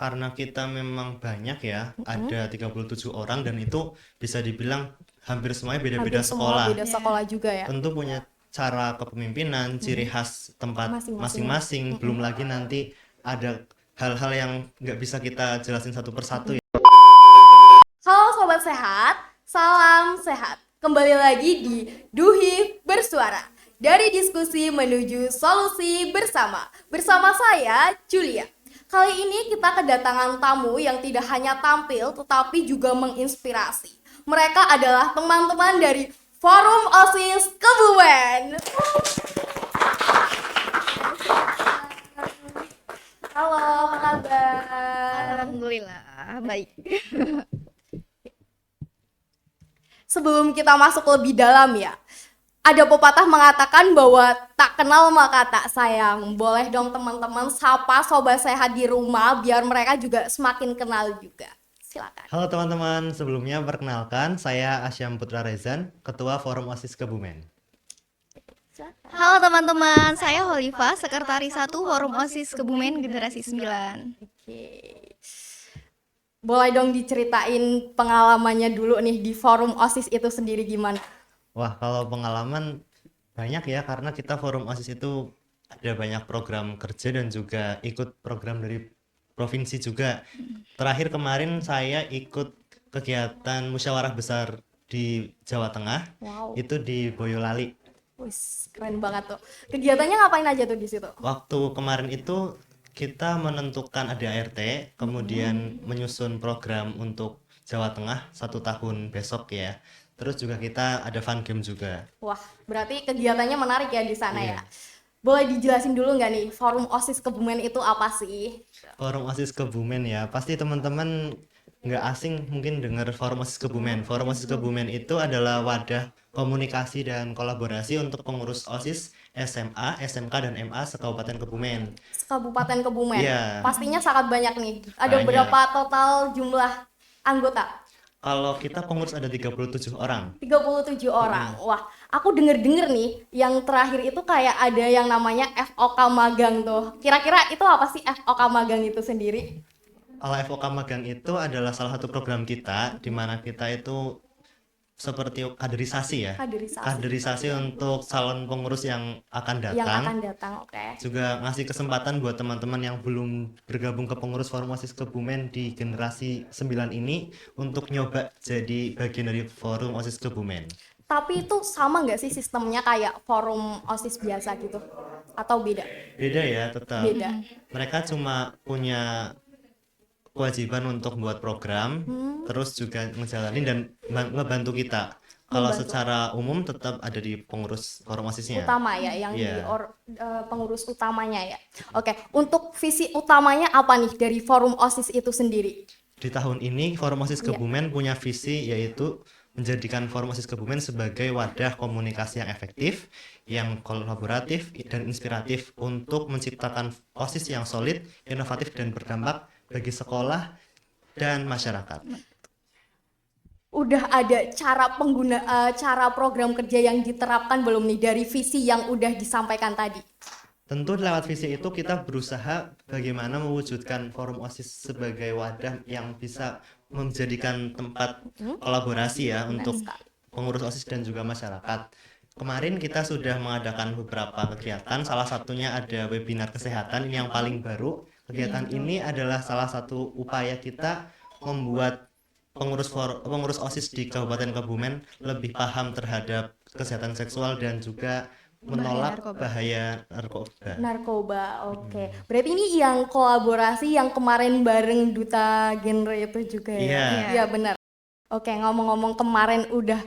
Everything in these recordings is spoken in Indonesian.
karena kita memang banyak ya, ada 37 orang dan itu bisa dibilang hampir semuanya beda-beda Hampir semua sekolah. beda sekolah juga ya. Tentu punya cara kepemimpinan, ciri khas tempat Masing-masing ya. masing-masing, belum lagi nanti ada hal-hal yang nggak bisa kita jelasin satu persatu ya. Halo Sobat Sehat, salam sehat. Kembali lagi di Duhi Bersuara. Dari diskusi menuju solusi bersama. Bersama saya, Julia. Kali ini kita kedatangan tamu yang tidak hanya tampil tetapi juga menginspirasi. Mereka adalah teman-teman dari Forum OSIS Kebumen. Halo, apa kabar? Alhamdulillah, baik. Sebelum kita masuk lebih dalam ya, ada pepatah mengatakan bahwa tak kenal maka tak sayang. Boleh dong teman-teman sapa Sobat Sehat di rumah biar mereka juga semakin kenal juga. Silakan. Halo teman-teman, sebelumnya perkenalkan saya Asyam Putra Rezan, Ketua Forum OSIS Kebumen. Halo teman-teman, saya Holifa, Sekretaris 1 Forum OSIS Kebumen Generasi 9. Oke. Boleh dong diceritain pengalamannya dulu nih di Forum OSIS itu sendiri gimana? Wah, kalau pengalaman banyak ya, karena kita Forum OSIS itu ada banyak program kerja dan juga ikut program dari provinsi juga. Terakhir kemarin saya ikut kegiatan musyawarah besar di Jawa Tengah, Wow. itu di Boyolali. Wis, keren banget tuh. Kegiatannya ngapain aja tuh di situ? Waktu kemarin itu kita menentukan ADART, kemudian menyusun program untuk Jawa Tengah 1 tahun besok ya. Terus juga kita ada fun game juga. Wah, berarti kegiatannya menarik ya di sana Iya. ya. Boleh dijelasin dulu nggak nih, Forum OSIS Kebumen itu apa sih? Forum OSIS Kebumen ya, pasti teman-teman nggak asing mungkin dengar Forum OSIS Kebumen. Forum OSIS Kebumen itu adalah wadah komunikasi dan kolaborasi untuk pengurus OSIS SMA, SMK, dan MA se-Kabupaten Kebumen. Kabupaten Kebumen. Iya. Pastinya sangat banyak nih. Ada Banyak. berapa total jumlah anggota? Kalau kita pengurus ada 37 orang. 37 orang. Wah, aku denger-denger nih, yang terakhir itu kayak ada yang namanya FOK Magang tuh. Kira-kira itu apa sih FOK Magang itu sendiri? Kalau FOK Magang itu adalah salah satu program kita di mana kita itu seperti kaderisasi ya. Kaderisasi. Untuk calon pengurus yang akan Yang datang. akan datang, oke. Juga ngasih kesempatan buat teman-teman yang belum bergabung ke pengurus Forum OSIS Kebumen di generasi 9 ini untuk nyoba jadi bagian dari Forum OSIS Kebumen. Tapi itu sama nggak sih sistemnya kayak forum OSIS biasa gitu? Atau beda? Beda ya, tetap. Beda. Mereka cuma punya kewajiban untuk buat program, terus juga ngejalanin dan ngebantu kita. Kalau Membantu. secara umum tetap ada di pengurus Forum OSISnya. Utama ya, yang Iya. pengurus utamanya ya. Oke, untuk visi utamanya apa nih dari forum OSIS itu sendiri? Di tahun ini Forum OSIS Iya. Kebumen punya visi yaitu menjadikan Forum OSIS Kebumen sebagai wadah komunikasi yang efektif, yang kolaboratif dan inspiratif untuk menciptakan OSIS yang solid, inovatif dan berdampak bagi sekolah dan masyarakat. Udah ada cara program kerja yang diterapkan belum nih dari visi yang udah disampaikan tadi? Tentu lewat visi itu kita berusaha bagaimana mewujudkan Forum OSIS sebagai wadah yang bisa menjadikan tempat kolaborasi ya untuk sekali. pengurus OSIS dan juga masyarakat. Kemarin kita sudah mengadakan beberapa kegiatan, salah satunya ada webinar kesehatan ini yang paling baru. Kegiatan ini adalah salah satu upaya kita membuat pengurus OSIS di Kabupaten Kebumen lebih paham terhadap kesehatan seksual dan juga menolak bahaya narkoba. Narkoba, oke. Berarti ini yang kolaborasi yang kemarin bareng Duta Genre itu juga ya? Iya. Iya, benar. Oke, ngomong-ngomong kemarin udah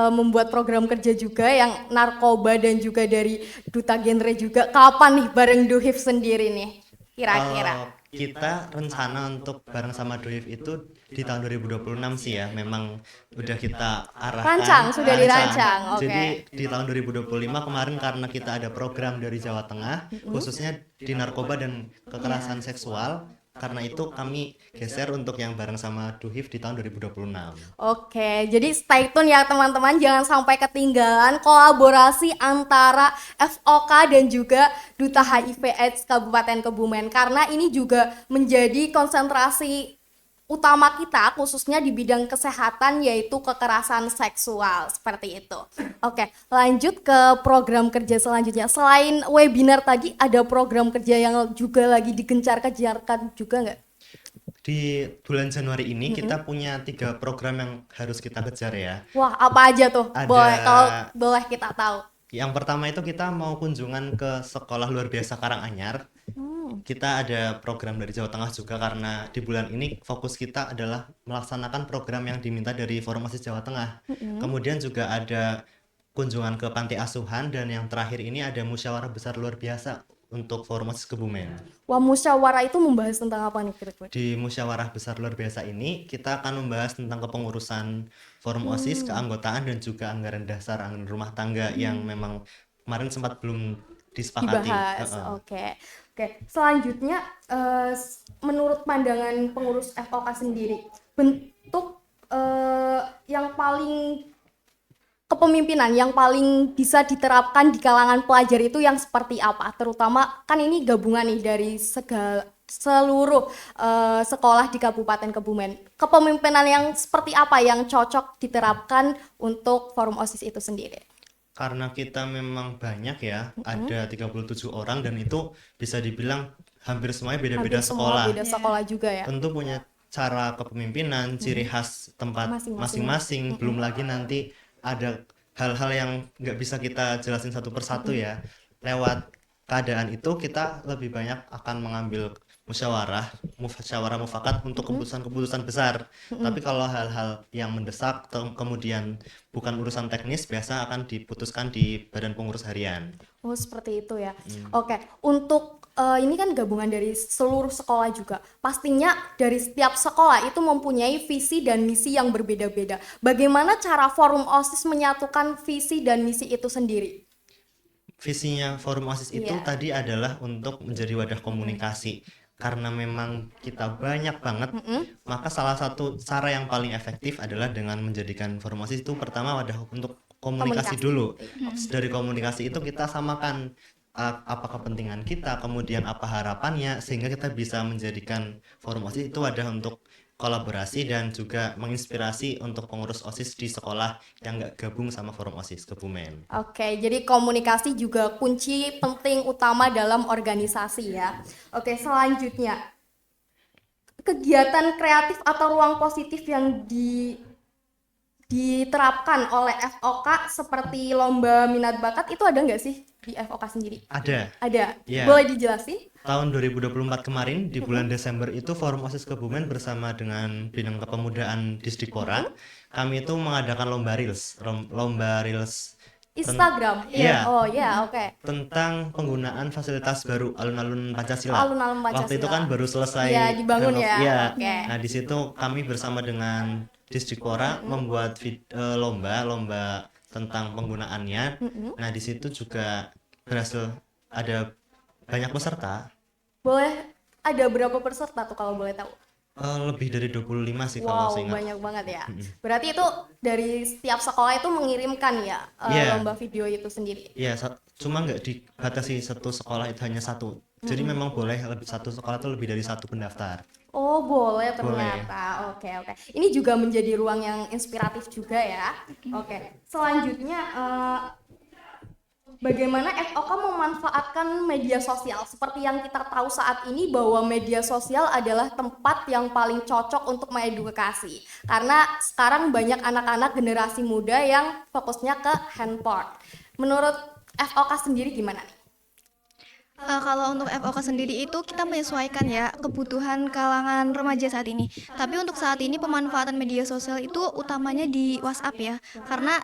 membuat program kerja juga yang narkoba dan juga dari Duta Genre juga. Kapan nih bareng Duhif sendiri nih? Kira-kira. Kalau kita rencana untuk bareng sama Doif itu di tahun 2026 sih ya, memang udah kita arahkan. Sudah dirancang, oke. Jadi di tahun 2025 kemarin karena kita ada program dari Jawa Tengah, khususnya di narkoba dan kekerasan seksual, karena itu kami geser untuk yang bareng sama Duhif di tahun 2026. Oke, jadi stay tune ya teman-teman, jangan sampai ketinggalan kolaborasi antara FOK dan juga Duta HIV/AIDS Kabupaten Kebumen, karena ini juga menjadi konsentrasi utama kita khususnya di bidang kesehatan, yaitu kekerasan seksual seperti itu. Oke, lanjut ke program kerja selanjutnya. Selain webinar tadi, ada program kerja yang juga lagi digencar-gencarkan juga nggak? Di bulan Januari ini kita punya 3 program yang harus kita kejar ya. Wah, apa aja tuh? Ada- Boleh kalau boleh kita tahu. Yang pertama itu kita mau kunjungan ke sekolah luar biasa Karanganyar. Kita ada program dari Jawa Tengah juga, karena di bulan ini fokus kita adalah melaksanakan program yang diminta dari Forum OSIS Jawa Tengah. Kemudian juga ada kunjungan ke panti asuhan, dan yang terakhir ini ada musyawarah besar luar biasa untuk Forum OSIS Kebumen. Wah, musyawarah itu membahas tentang apa nih kira-kira? Di musyawarah besar luar biasa ini kita akan membahas tentang kepengurusan Forum OSIS, keanggotaan, dan juga anggaran dasar, anggaran rumah tangga yang memang kemarin sempat belum disepakati. Dibahas. Heeh. Oke. Selanjutnya, menurut pandangan pengurus FOK sendiri, bentuk yang paling kepemimpinan yang paling bisa diterapkan di kalangan pelajar itu yang seperti apa? Terutama kan ini gabungan nih dari seluruh sekolah di Kabupaten Kebumen. Kepemimpinan yang seperti apa yang cocok diterapkan untuk Forum OSIS itu sendiri? Karena kita memang banyak ya, ada 37 orang, dan itu bisa dibilang hampir semuanya beda-beda Hampir semua sekolah. beda sekolah juga ya. Tentu punya cara kepemimpinan, ciri khas tempat Masing-masing. masing-masing. Belum lagi nanti ada hal-hal yang nggak bisa kita jelasin satu persatu ya. Lewat keadaan itu kita lebih banyak akan mengambil musyawarah mufakat untuk keputusan-keputusan besar. Tapi kalau hal-hal yang mendesak kemudian bukan urusan teknis, biasa akan diputuskan di badan pengurus harian. Oh, seperti itu ya. Oke, untuk ini kan gabungan dari seluruh sekolah juga. Pastinya dari setiap sekolah itu mempunyai visi dan misi yang berbeda-beda. Bagaimana cara Forum OSIS menyatukan visi dan misi itu sendiri? Visinya Forum OSIS itu Iya. tadi adalah untuk menjadi wadah komunikasi. Karena memang kita banyak banget, maka salah satu cara yang paling efektif adalah dengan menjadikan Forum OSIS itu pertama wadah untuk komunikasi Komunikasi. dulu. Dari komunikasi itu kita samakan apa kepentingan kita, kemudian apa harapannya, sehingga kita bisa menjadikan Forum OSIS itu wadah untuk kolaborasi dan juga menginspirasi untuk pengurus OSIS di sekolah yang nggak gabung sama Forum OSIS Kebumen. Oke, jadi komunikasi juga kunci penting utama dalam organisasi ya. Oke, selanjutnya kegiatan kreatif atau ruang positif yang diterapkan oleh FOK seperti lomba minat bakat itu ada nggak sih di FOK sendiri? Ada. Ada. Iya. Boleh dijelasin? Tahun 2024 kemarin di bulan Desember itu Forum OSIS Kebumen bersama dengan Bidang Kepemudaan Disdikpora, kami itu mengadakan lomba reels Instagram. Iya. Oh ya, oke. tentang penggunaan fasilitas baru alun-alun Pancasila. Alun-alun Pancasila. Waktu itu kan baru selesai Iya, dibangun ya. Iya. Oke. Nah, di situ kami bersama dengan Disdikpora membuat lomba tentang penggunaannya. Nah, di situ juga berhasil ada banyak peserta. Boleh ada berapa peserta tuh kalau boleh tahu? Lebih dari 25 sih kalau Wow, saya ingat. banyak banget ya. Berarti itu dari setiap sekolah itu mengirimkan ya Iya. lomba video itu sendiri. Iya, cuma nggak dibatasi satu sekolah itu hanya satu. Jadi memang boleh satu sekolah itu lebih dari satu pendaftar. Oh, boleh ternyata. Oke. Ini juga menjadi ruang yang inspiratif juga ya. Oke. Selanjutnya bagaimana FOK memanfaatkan media sosial? Seperti yang kita tahu saat ini bahwa media sosial adalah tempat yang paling cocok untuk mengedukasi. Karena sekarang banyak anak-anak generasi muda yang fokusnya ke handphone. Menurut FOK sendiri gimana nih? Kalau untuk FOK sendiri itu kita menyesuaikan ya kebutuhan kalangan remaja saat ini. Tapi untuk saat ini pemanfaatan media sosial itu utamanya di WhatsApp ya. Karena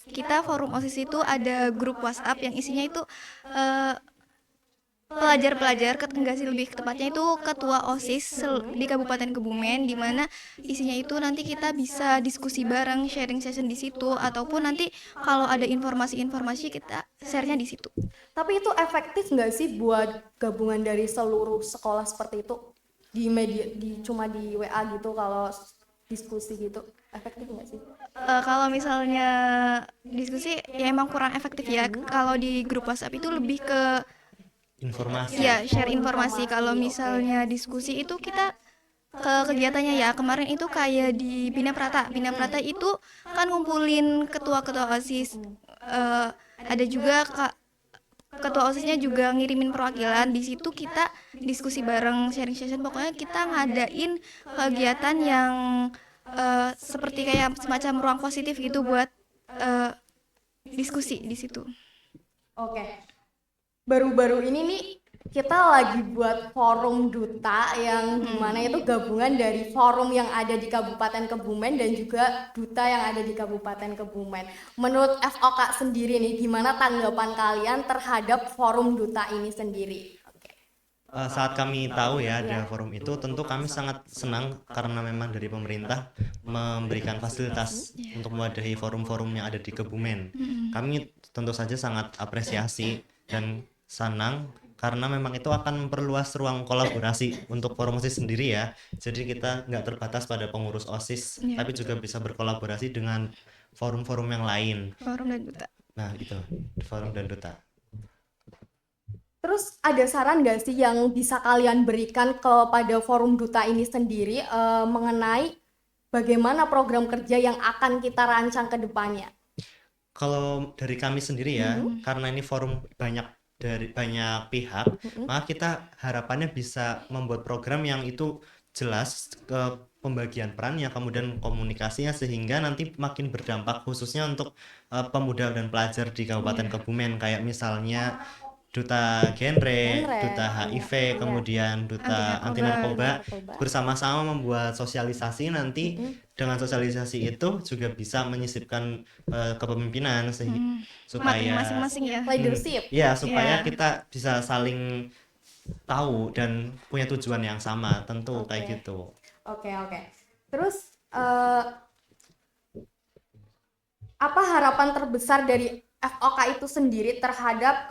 kita Forum OSIS itu ada grup WhatsApp yang isinya itu pelajar-pelajar, enggak sih, lebih tepatnya itu ketua OSIS di Kabupaten Kebumen, di mana isinya itu nanti kita bisa diskusi bareng, sharing session di situ, ataupun nanti kalau ada informasi-informasi kita share-nya di situ. Tapi itu efektif nggak sih buat gabungan dari seluruh sekolah seperti itu di media, cuma di WA gitu kalau diskusi gitu, efektif nggak sih? Kalau misalnya diskusi ya emang kurang efektif ya. Kalau di grup WhatsApp itu lebih ke Informasi. ya share informasi. Informasi, Kalau oke. misalnya diskusi itu kita ke kegiatannya ya. Kemarin itu kayak di Bina Prata. Bina Prata itu kan ngumpulin ketua-ketua OSIS. Ada juga ketua OSISnya juga ngirimin perwakilan. Di situ kita diskusi bareng, sharing session. Pokoknya kita ngadain kegiatan yang seperti kayak semacam ruang positif gitu buat diskusi di situ. Oke. Baru-baru ini nih kita lagi buat forum duta yang dimana itu gabungan dari forum yang ada di Kabupaten Kebumen dan juga duta yang ada di Kabupaten Kebumen. Menurut FOK sendiri nih, gimana tanggapan kalian terhadap forum duta ini sendiri? Oke. Saat kami tahu ya ada forum itu, tentu kami sangat senang karena memang dari pemerintah memberikan fasilitas untuk mewadahi forum-forum yang ada di Kebumen. Kami tentu saja sangat apresiasi dan senang karena memang itu akan memperluas ruang kolaborasi untuk forum OSIS sendiri ya. Jadi kita nggak terbatas pada pengurus OSIS, Iya. tapi juga bisa berkolaborasi dengan forum-forum yang lain. Forum dan duta. Nah itu, forum dan duta. Terus ada saran nggak sih yang bisa kalian berikan kepada forum duta ini sendiri mengenai bagaimana program kerja yang akan kita rancang ke depannya? Kalau dari kami sendiri ya, karena ini forum dari banyak pihak, maka kita harapannya bisa membuat program yang itu jelas ke pembagian perannya, kemudian komunikasinya sehingga nanti makin berdampak khususnya untuk pemuda dan pelajar di Kabupaten Kebumen, kayak misalnya duta genre, duta HIV, kemudian duta anti narkoba bersama-sama membuat sosialisasi nanti. Dengan sosialisasi itu juga bisa menyisipkan kepemimpinan supaya Masing-masing ya. Leadership. ya supaya Iya. kita bisa saling tahu dan punya tujuan yang sama, tentu kayak gitu. Oke. Terus apa harapan terbesar dari FOK itu sendiri terhadap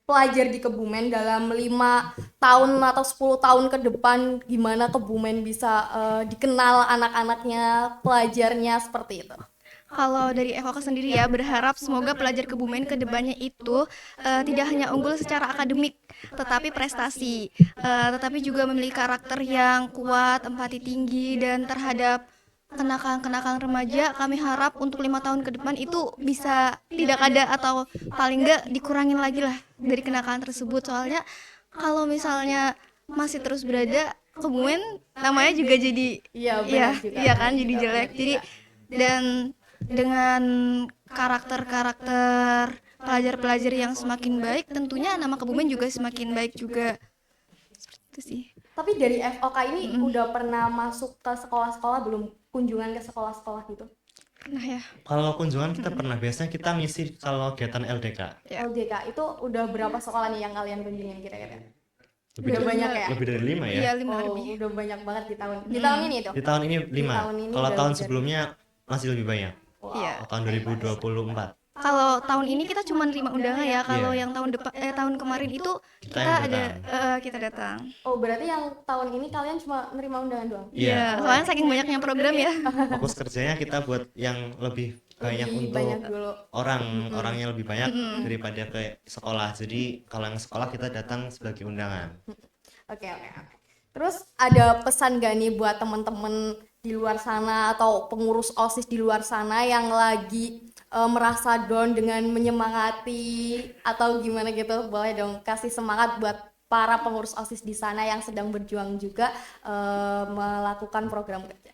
pelajar di Kebumen dalam 5 tahun atau 10 tahun ke depan, gimana Kebumen bisa dikenal anak-anaknya, pelajarnya seperti itu? Kalau dari FOK sendiri ya berharap semoga pelajar Kebumen ke depannya itu tidak hanya unggul secara akademik, tetapi prestasi, tetapi juga memiliki karakter yang kuat, empati tinggi, dan terhadap kenakalan-kenakalan remaja kami harap untuk 5 tahun ke depan itu bisa tidak ada atau paling enggak dikurangin lagi lah dari kenakalan tersebut. Soalnya kalau misalnya masih terus berada, Kebumen namanya juga jadi Iya, benar juga. iya kan, jadi jelek. Jadi dan dengan karakter-karakter pelajar-pelajar yang semakin baik, tentunya nama Kebumen juga semakin baik juga. Seperti itu sih. Tapi dari FOK ini udah pernah masuk ke sekolah-sekolah belum? Kunjungan ke sekolah-sekolah gitu? Pernah ya. Kalau kunjungan kita pernah, biasanya kita ngisi kalau kegiatan LDK. Ya. LDK itu udah berapa sekolah nih yang kalian kunjungin kira-kira? Lebih Udah dari, banyak ya? lebih dari 5 ya. Iya, 5 Oh, lebih. udah banyak banget di tahun ini tuh. Di tahun ini 5. tahun ini Kalau udah tahun lebih sebelumnya masih lebih banyak. Iya. Tahun 2024. Kalau tahun ini kita cuma 5 undangan ya. Kalau yang tahun kemarin itu Kita kita yang ada datang. kita datang. Oh, berarti yang tahun ini kalian cuma nerima undangan doang? Iya. Soalnya saking banyaknya program ya. Fokus kerjanya kita buat yang lebih banyak Lebih untuk banyak dulu. orangnya lebih banyak daripada ke sekolah. Jadi kalau yang sekolah kita datang sebagai undangan. Oke. Terus ada pesan gak nih buat temen-temen di luar sana atau pengurus OSIS di luar sana yang lagi merasa down dengan menyemangati atau gimana gitu? Boleh dong kasih semangat buat para pengurus OSIS di sana yang sedang berjuang juga melakukan program kerja.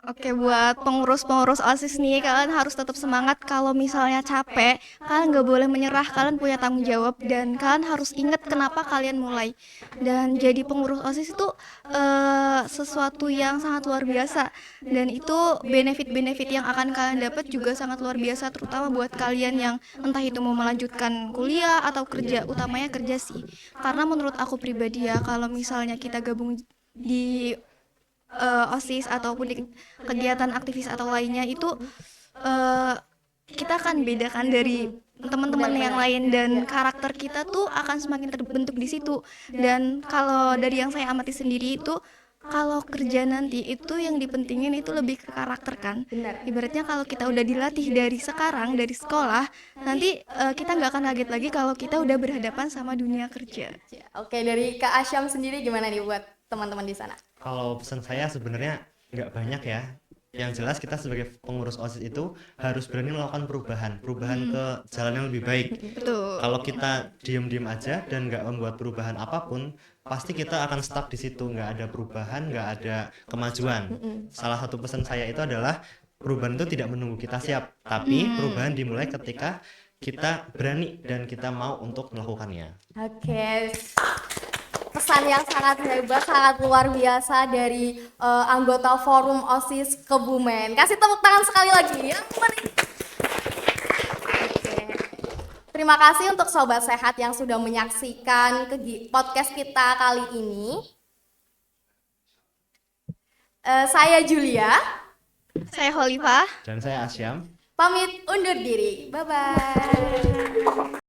Oke, buat pengurus-pengurus OSIS nih, kalian harus tetap semangat. Kalau misalnya capek, kalian nggak boleh menyerah. Kalian punya tanggung jawab dan kalian harus ingat kenapa kalian mulai. Dan jadi pengurus OSIS itu sesuatu yang sangat luar biasa. Dan itu benefit-benefit yang akan kalian dapat juga sangat luar biasa, terutama buat kalian yang entah itu mau melanjutkan kuliah atau kerja, utamanya kerja sih. Karena menurut aku pribadi ya, kalau misalnya kita gabung di OSIS ataupun di kegiatan aktivis atau lainnya itu eh, kita akan bedakan dari teman-teman yang lain dan karakter kita tuh akan semakin terbentuk di situ. Dan kalau dari yang saya amati sendiri itu kalau kerja nanti itu yang dipentingin itu lebih ke karakter kan. Benar. Ibaratnya kalau kita udah dilatih dari sekarang dari sekolah, nanti kita nggak akan kaget lagi kalau kita udah berhadapan sama dunia kerja. Oke, dari Kak Asyam sendiri gimana nih buat teman-teman di sana? Kalau pesan saya sebenarnya nggak banyak ya. Yang jelas kita sebagai pengurus OSIS itu harus berani melakukan perubahan ke jalan yang lebih baik. Betul. Kalau kita diem-diem aja dan nggak membuat perubahan apapun, pasti kita akan stuck di situ, nggak ada perubahan, nggak ada kemajuan. Salah satu pesan saya itu adalah perubahan itu tidak menunggu kita siap, tapi perubahan dimulai ketika kita berani dan kita mau untuk melakukannya. Oke, pesan yang sangat hebat, sangat luar biasa dari anggota Forum OSIS Kebumen. Kasih tepuk tangan sekali lagi ya. Oke. Terima kasih untuk Sobat Sehat yang sudah menyaksikan podcast kita kali ini. Saya Julia, Saya Holifah. Dan saya Asyam. pamit undur diri. Bye-bye.